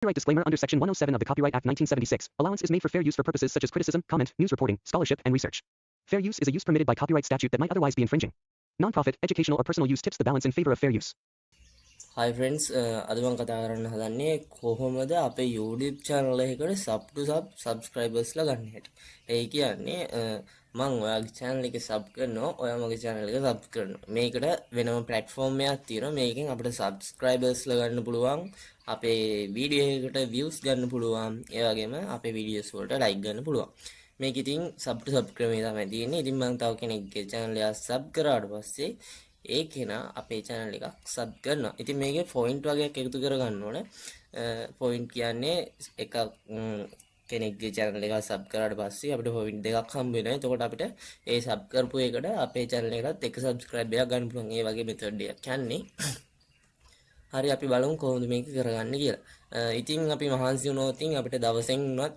Copyright disclaimer under Section 107 of the Copyright Act 1976. Allowance is made for fair use for purposes such as criticism, comment, news reporting, scholarship, and research. Fair use is a use permitted by copyright statute that might otherwise be infringing. Non-profit, educational, or personal use tips the balance in favor of fair use. Hi friends, අද මම කතා කරන්න හදන්නේ කොහොමද අපේ YouTube channel එකකට sub to sub subscribers ලා ගන්න හැටි. ඒ කියන්නේ මම ඔයාගේ channel එක sub කරනවා, ඔයා මගේ channel එක sub කරනවා. මේකට වෙනම platform එකක් තියෙනවා. මේකෙන් අපිට subscribers ලා ගන්න පුළුවන්, අපේ video එකකට views ගන්න පුළුවන්, ඒ වගේම අපේ videos වලට like ගන්න පුළුවන්. මේක ඉතින් sub to sub ක්‍රමය තමයි තියෙන්නේ. ඉතින් මම තව කෙනෙක්ගේ channel එක sub කරාට පස්සේ ඒ කෙනා අපේ channel එකක් sub කරනවා. ඉතින් මේකේ point වගේක් එකතු කරගන්න ඕනේ. point කියන්නේ එකක් කෙනෙක්ගේ channel එක sub කරාට පස්සේ අපිට point දෙකක් හම්බ වෙනවා. එතකොට අපිට ඒ sub කරපු එකට අපේ channel එකටත් එක subscribe එකක් ගන්න පුළුවන්. ඒ වගේ method එකක් යන්නේ. හරි අපි බලමු කොහොමද මේක කරගන්නේ කියලා. ඉතින් අපි මහන්සි වුණොත් අපිට දවසෙන් උනත්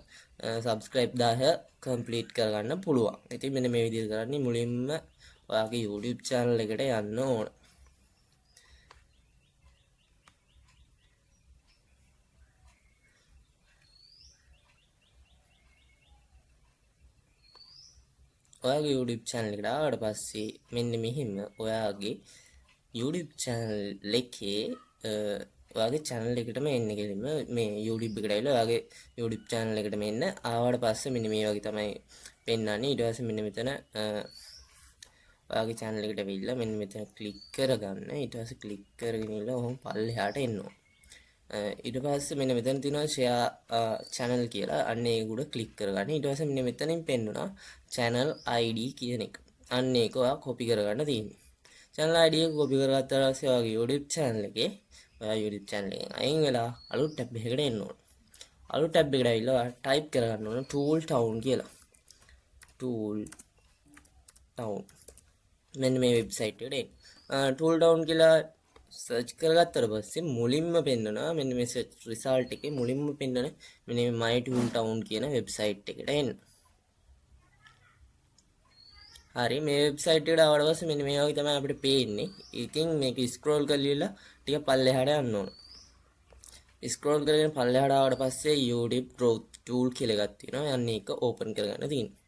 subscribe 1000 complete කරගන්න පුළුවන්. ඉතින් මෙන්න මේ විදිහට කරන්නේ මුලින්ම ඔයාගේ YouTube channel එකට යන්න ඕන. ඔයාගේ YouTube channel එකට ආවට පස්සේ මෙන්න මෙහිම ඔයාගේ YouTube channel එකේ ඔයාගේ channel එකටම එන්න කෙලින්ම මේ YouTube එකට ඇවිල්ලා ඔයාගේ YouTube channel එකටම එන්න. ආවට පස්සේ මෙන්න මේ වගේ තමයි පෙන්නන්නේ. ඊට පස්සේ මෙන්න මෙතන ඔයාගේ channel එකට ඇවිල්ලා මෙන්න මෙතන ක්ලික් කරගන්න. ඊට පස්සේ ක්ලික් කරගෙන ඉන්න ඔහොම පල්ලෙහාට එන්න ඕන. ඊට පස්සේ මෙන්න මෙතන තියෙනවා share channel කියලා. අන්න ඒක උඩ ක්ලික් කරගන්න. ඊට පස්සේ මෙන්න මෙතනින් පෙන්නුණා channel ID කියන එක. අන්න ඒක ඔයා copy කරගන්න තියෙන්නේ. channel ID එක copy කරගත්තා පස්සේ ඔයාගේ YouTube channel එකේ ඔයා YouTube channel එකෙන් අයින් වෙලා අලුත් tab එකකට එන්න ඕන. අලුත් tab එකට ඇවිල්ලා ඔයා type කරගන්න ඕන tool town කියලා. tool town මෙන්න මේ වෙබ්සයිට් එකට එන්න. tool town කියලා සර්ච් කරගත්තට පස්සේ මුලින්ම පෙන්නනවා මෙන්න මේ search result එකේ මුලින්ම පෙන්නන මෙන්න මේ my tool town කියන වෙබ්සයිට් එකට එන්න. හරි මේ වෙබ්සයිට් එකට ආවට පස්සේ මෙන්න මේ වගේ තමයි අපිට පේන්නේ. ඉතින් මේක ස්ක්‍රෝල් කරලා ටික පල්ලෙහාට යන්න ඕන. ස්ක්‍රෝල් කරගෙන පල්ලෙහාට ආවට පස්සේ YouTube growth tool කියලා එකක් තියෙනවා. යන්න ඒක ඕපන් කරගන්න තියෙනවා.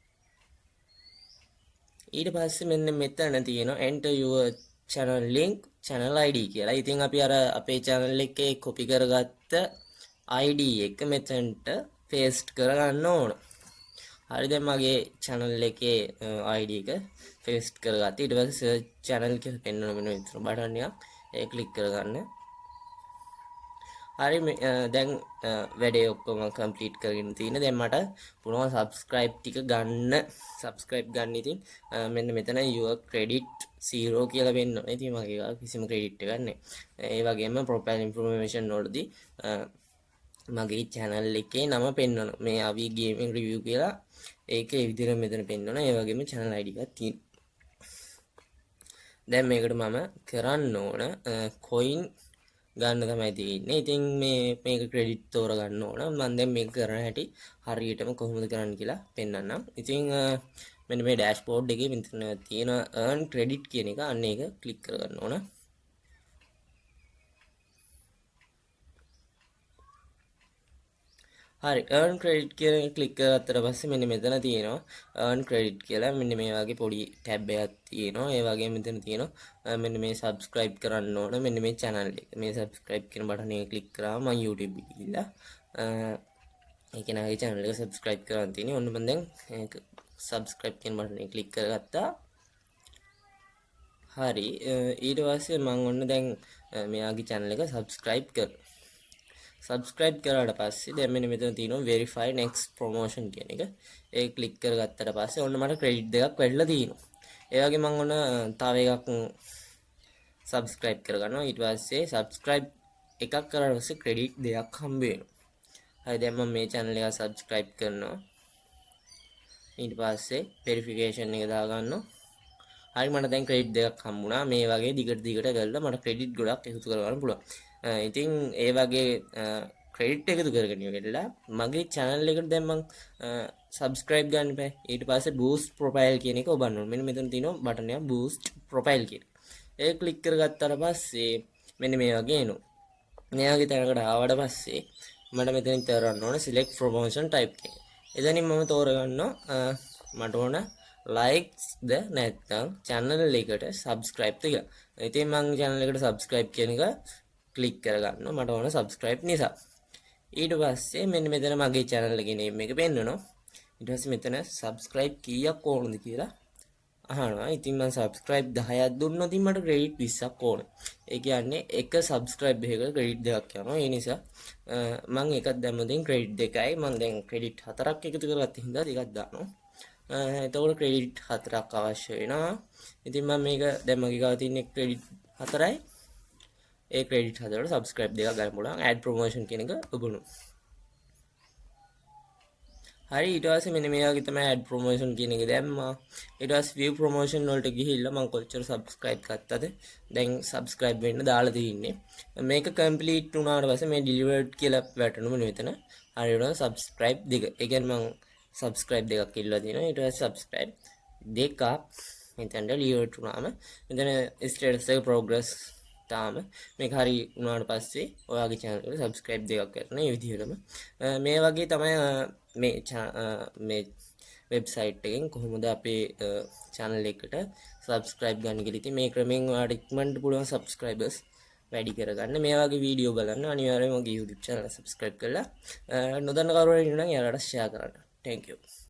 ඊට පස්සේ මෙන්න මෙතන තියෙනවා enter your channel link channel ID කියලා. ඉතින් අපි අර අපේ channel එකේ copy කරගත්ත ID එක මෙතනට paste කරගන්න ඕන. හරි දැන් මගේ channel එකේ ID එක paste කරගත්තා. ඊට පස්සේ search channel කියලා පෙන්වන මෙන්න මෙතන බටන් එකක් ඒක click කරගන්න. හරි දැන් වැඩේ ඔක්කොම complete කරගෙන තියෙන. දැන් මට පුළුවන් subscribe ටික ගන්න. subscribe ගන්න ඉතින් මෙන්න මෙතන your credit 0 කියලා වෙන්නවා. ඉතින් මගේ කිසිම credit එකක් නැහැ. ඒ වගේම profile information වලදී මගේ channel එකේ නම පෙන්වනවා. මේ අවි gaming review කියලා ඒක ඒ විදිහට මෙතන පෙන්වනවා. ඒ වගේම channel ID එකක් තියෙනවා. දැන් මේකට මම කරන්න ඕන coin ගන්න තමයි තියෙන්නේ. ඉතින් මේක ක්‍රෙඩිට් තෝර ගන්න ඕන. මම දැන් මේක කරන හැටි හරියටම කොහොමද කරන්න කියලා පෙන්නන්නම්. ඉතින් මෙන්න මේ ඩෑෂ්බෝඩ් එකේ මෙතන තියෙන earn credit කියන එක අන්න ඒක ක්ලික් කරගන්න ඕන. හරි earn credit කියන එක ක්ලික් කරගත්තට පස්සේ මෙන්න මෙතන තියෙනවා earn credit කියලා මෙන්න මේ වගේ පොඩි ටැබ් එකක් තියෙනවා. ඒ වගේම මෙතන තියෙනවා මෙන්න මේ subscribe කරන්න ඕන මෙන්න මේ channel එක. මේ subscribe කියන බටන් එක ක්ලික් කරාම මම YouTube එකට ගිහිල්ලා ඒ කෙනාගේ channel එක subscribe කරන් තියෙනවා. ඔන්න මම දැන් ඒක subscribe කියන බටන් එක ක්ලික් කරගත්තා. හරි ඊට පස්සේ මම ඔන්න දැන් මෙයාගේ channel එක subscribe කරනවා. subscribe කරාට පස්සේ දැන් මෙන්න මෙතන තියෙනවා verify next promotion කියන එක. ඒක ක්ලික් කරගත්තට පස්සේ ඔන්න මට credit දෙකක් වැඩිලා තියෙනවා. ඒ වගේ මම ඔන්න තව එකක් subscribe කරගන්නවා. ඊට පස්සේ subscribe එකක් කරාට පස්සේ credit දෙකක් හම්බ වෙනවා. හරි දැන් මම මේ channel එක subscribe කරනවා. ඊට පස්සේ verification එක දාගන්නවා. හරි මට දැන් credit දෙකක් හම්බුණා. මේ වගේ දිගට කරලා මට credit ගොඩක් එකතු කරගන්න පුළුවන්. ඉතින් ඒ වගේ ක්‍රෙඩිට් එකතු කරගෙන ඉවරලා මගේ channel එකට දැන් මම subscribe ගන්න බෑ. ඊට පස්සේ boost profile කියන එක ඔබන්න ඕනේ. මෙන්න මෙතන තියෙනවා බටන් එක boost profile කියන. ඒක ක්ලික් කරගත්තාට පස්සේ මෙන්න මේ වගේ එනවා. මෙයාගේ තැනකට ආවට පස්සේ මට මෙතනින් තෝරන්න ඕන select promotion type එක. එතනින් මම තෝරගන්නවා මට ඕන likesද නැත්නම් channel එකට subscribe ද කියලා. ඉතින් මම channel එකට subscribe කියන එක click කරගන්නවා. මට ඕන subscribe නිසා. ඊට පස්සේ මෙන්න මෙතන මගේ channel එකේ name එක පෙන්වනවා. ඊට පස්සේ මෙතන subscribe කීයක් ඕනද කියලා අහනවා. ඉතින් මම subscribe 10ක් දුන්නොත් මට credit 20ක් ඕන. ඒ කියන්නේ එක subscribe එකකට credit දෙකක් යනවා. ඒ නිසා මම එකක් දැම්මොත් credit දෙකයි. මම දැන් credit 4ක් එකතු කරගත්ත හින්දා දෙකක් දානවා. එතකොට credit 4ක් අවශ්‍ය වෙනවා. ඉතින් මම මේක දැන් මගේ ගාව තියෙන credit 4යි. ඒ credit 4ට subscribe දෙකක් ගන්න පුළුවන්. add promotion කියන එක ඔබනු. හරි ඊට පස්සේ මෙන්න මේ වගේ තමයි add promotion කියන එක දැම්මා. ඊට පස්සේ view promotion වලට ගිහිල්ලා මම කොච්චර subscribe ගත්තද දැන් subscribe වෙන්න දාලා තියෙන්නේ. මේක complete වුණාට පස්සේ මේ delivered කියලා වැටෙනවා මෙතන. හරියට subscribe දෙක. ඒ කියන්නේ මම subscribe දෙකක් ඉල්ලලා තියෙනවා. ඊට පස්සේ subscribe දෙකක් මෙතන delivered වුණාම මෙතන status එක progress තාම මේක හරි වුණාට පස්සේ ඔයාගේ channel එකට subscribe දෙකක් කරන මේ විදිහටම මේ වගේ තමයි මේ වෙබ්සයිට් එකෙන් කොහොමද අපේ channel එකට subscribe ගන්න කියලා. ඉතින් මේ ක්‍රමෙන් ඔයාලට ඉක්මනට පුළුවන් subscribers වැඩි කරගන්න. මේ වගේ වීඩියෝ බලන්න අනිවාර්යයෙන්ම මගේ YouTube channel subscribe කරලා නොදන්න කවුරු හරි ඉන්නවා නම් එයාලට share කරන්න. Thank you.